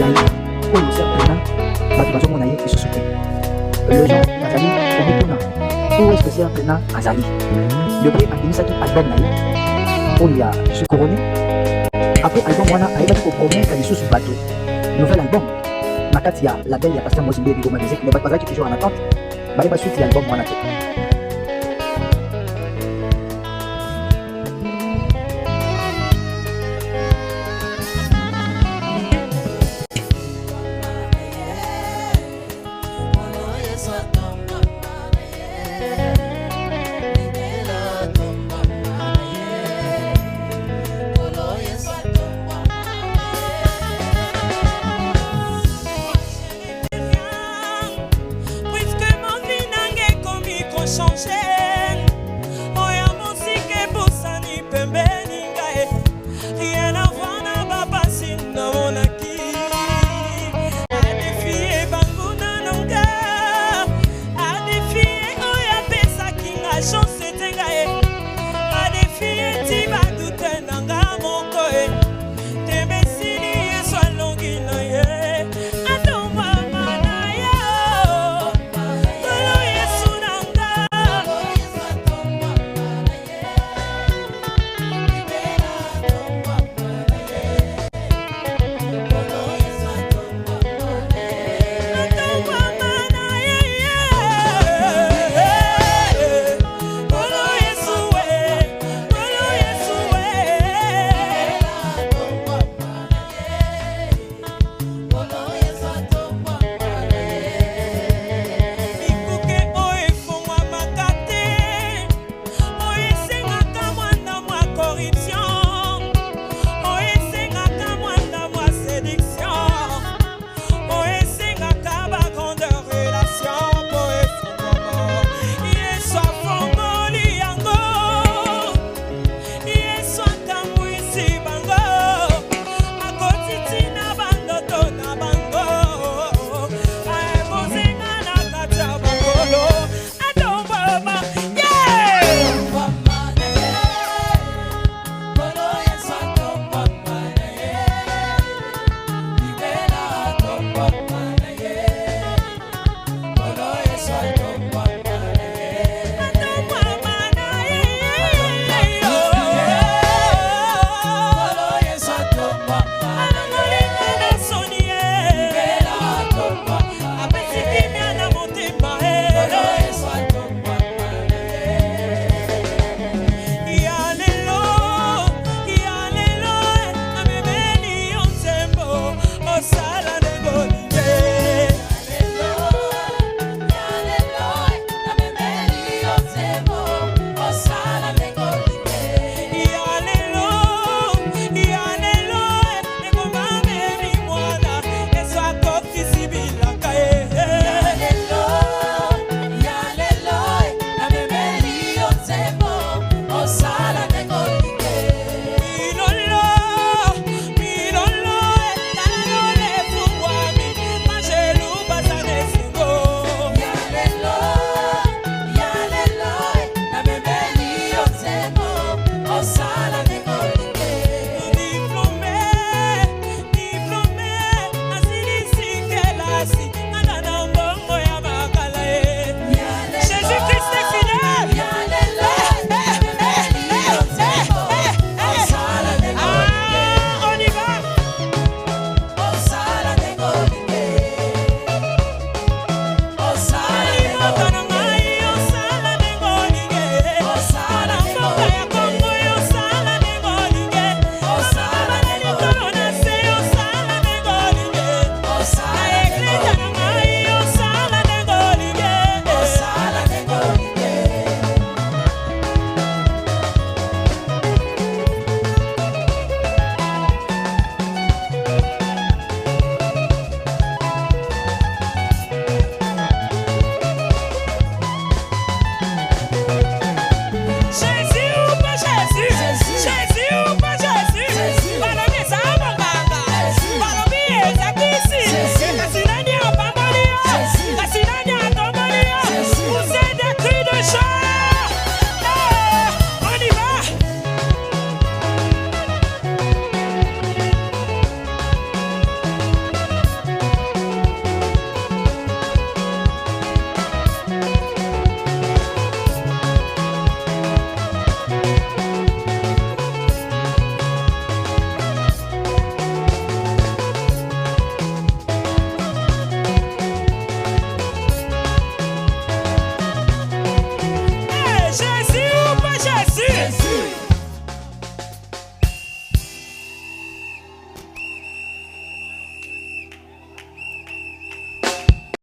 na ye oyo certainement bato bazomona ye lisusu te. Le gens bazali komikuna où est-ce que certainement azali. Depuis abimisaki album na ye oyo ya Je suis couronné. Après album wana ayebaki kopromettre lisusu bato nouvel album na kati ya label ya Pasteur Mozimbe Bigoma Music, mais bato bazalaki toujours en attente bayeba suite ya album wana te.